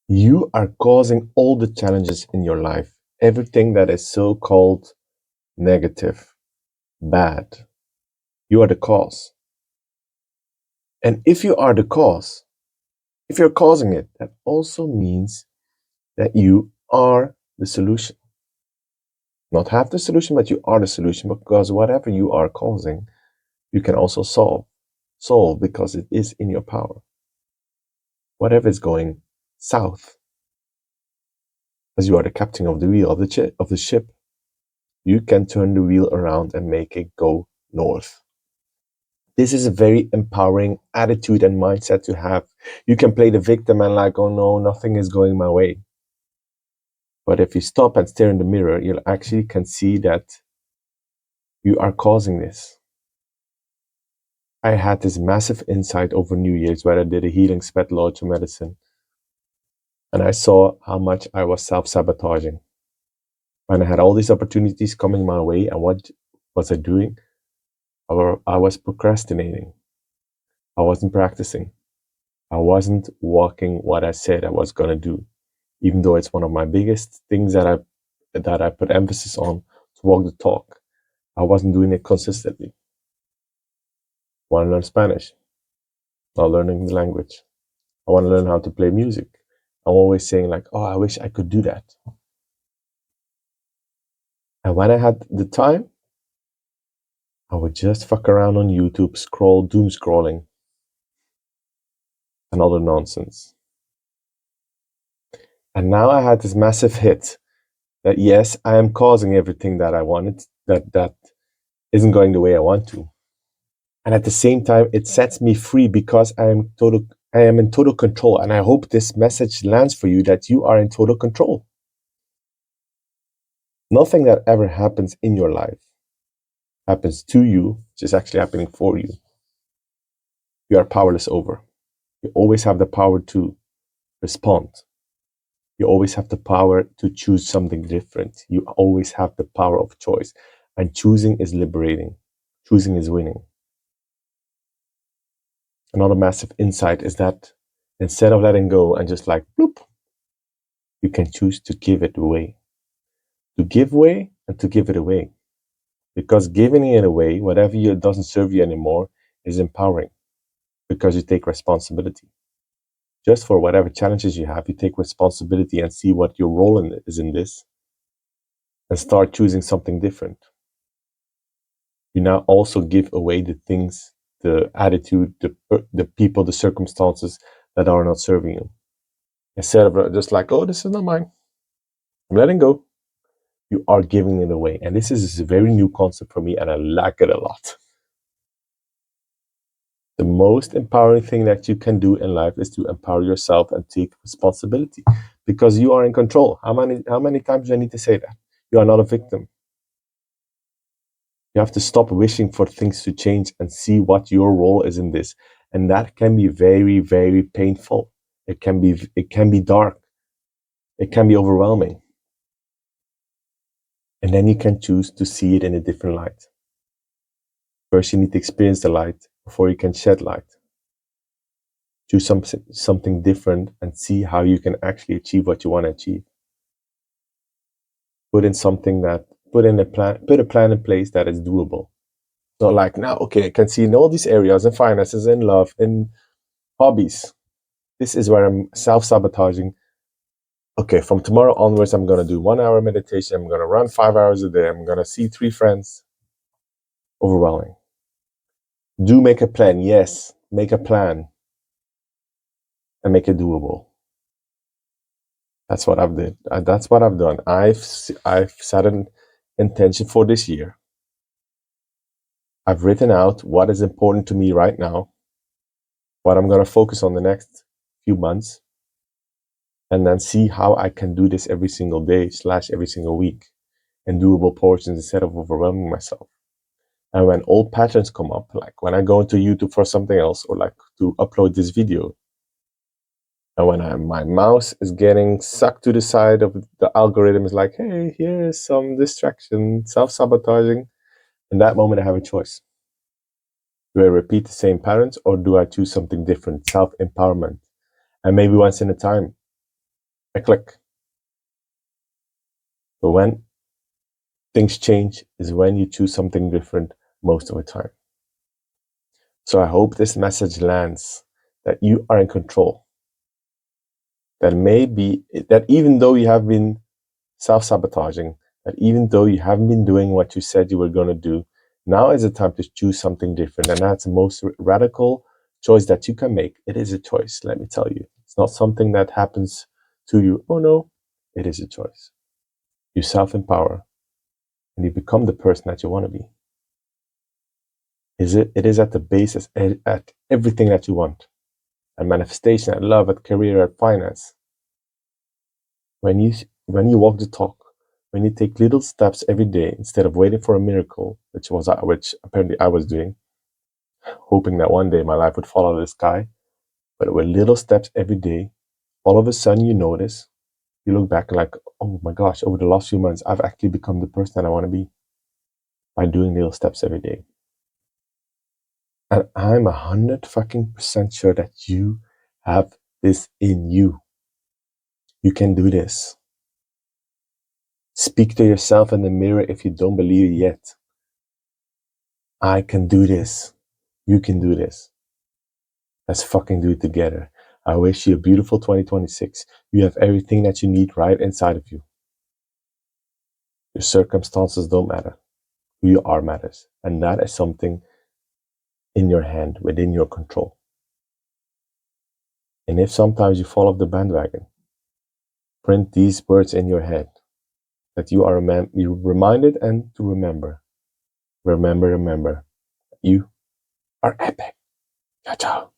You are causing all the challenges in your life. Everything that is so called negative, bad. You are the cause. And if you are the cause, if you're causing it, that also means that you are the solution. Not half the solution, but you are the solution because whatever you are causing, you can also solve. Solve because it is in your power. Whatever is going south, as you are the captain of the wheel of the ship, you can turn the wheel around and make it go north. This is a very empowering attitude and mindset to have. You can play the victim and like, oh no, nothing is going my way. But if you stop and stare in the mirror, you actually can see that you are causing this. I had this massive insight over New Year's where I did a healing sweat lodge medicine. And I saw how much I was self-sabotaging. When I had all these opportunities coming my way, and what was I doing? I was procrastinating. I wasn't practicing. I wasn't walking what I said I was going to do, even though it's one of my biggest things that I put emphasis on to walk the talk. I wasn't doing it consistently. I want to learn Spanish, not learning the language. I want to learn how to play music. I'm always saying like, oh, I wish I could do that. And when I had the time, I would just fuck around on YouTube, doom scrolling, and other nonsense. And now I had this massive hit that yes, I am causing everything that I wanted, that isn't going the way I want to. And at the same time, it sets me free because I am in total control. And I hope this message lands for you that you are in total control. Nothing that ever happens in your life happens to you, it's just actually happening for you. You are powerless over. You always have the power to respond. You always have the power to choose something different. You always have the power of choice. And choosing is liberating. Choosing is winning. Another massive insight is that instead of letting go and just like bloop, you can choose to give it away. To give way and to give it away. Because giving it away, whatever doesn't serve you anymore, is empowering because you take responsibility. Just for whatever challenges you have, you take responsibility and see what your role is in this and start choosing something different. You now also give away the things, the attitude, the people, the circumstances that are not serving you. Instead of just like, oh, this is not mine, I'm letting go. You are giving it away. And this is a very new concept for me, and I like it a lot. The most empowering thing that you can do in life is to empower yourself and take responsibility because you are in control. How many times do I need to say that? You are not a victim. You have to stop wishing for things to change and see what your role is in this. And that can be very, very painful. It can be dark. It can be overwhelming. And then you can choose to see it in a different light. First, you need to experience the light before you can shed light. Choose something different and see how you can actually achieve what you want to achieve. Put a plan in place that is doable. Not like now, okay, I can see in all these areas, in finances, in love, in hobbies. This is where I'm self-sabotaging. Okay, from tomorrow onwards, I'm gonna do 1 hour meditation, I'm gonna run 5 hours a day, I'm gonna see 3 friends. Overwhelming. Do make a plan, yes, make a plan and make it doable. That's what I've did. That's what I've done. I've set an intention for this year. I've written out what is important to me right now, what I'm going to focus on the next few months, and then see how I can do this every single day / every single week in doable portions instead of overwhelming myself. And when old patterns come up, like when I go into YouTube for something else or like to upload this video, and when my mouse is getting sucked to the side of the algorithm is like, hey, here's some distraction, self-sabotaging. In that moment, I have a choice. Do I repeat the same patterns or do I choose something different, self-empowerment? And maybe once in a time, a click. But when things change is when you choose something different most of the time. So I hope this message lands that you are in control. That even though you have been self-sabotaging, that even though you haven't been doing what you said you were going to do, now is the time to choose something different. And that's the most radical choice that you can make. It is a choice, let me tell you. It's not something that happens to you. Oh no, it is a choice. You self-empower and you become the person that you want to be. It is at the basis, at everything that you want. At manifestation, at love, at career, at finance. When you walk the talk, when you take little steps every day instead of waiting for a miracle, which apparently I was doing, hoping that one day my life would fall out of the sky, but with little steps every day, all of a sudden you notice, you look back like, oh my gosh, over the last few months, I've actually become the person that I want to be by doing little steps every day. And I'm 100% sure that you have this in you. You can do this. Speak to yourself in the mirror if you don't believe it yet. I can do this. You can do this. Let's fucking do it together. I wish you a beautiful 2026. You have everything that you need right inside of you. Your circumstances don't matter. Who you are matters. And that is something in your hand, within your control. And if sometimes you fall off the bandwagon, print these words in your head that you are reminded and to remember. Remember, you are epic. Ciao, ciao.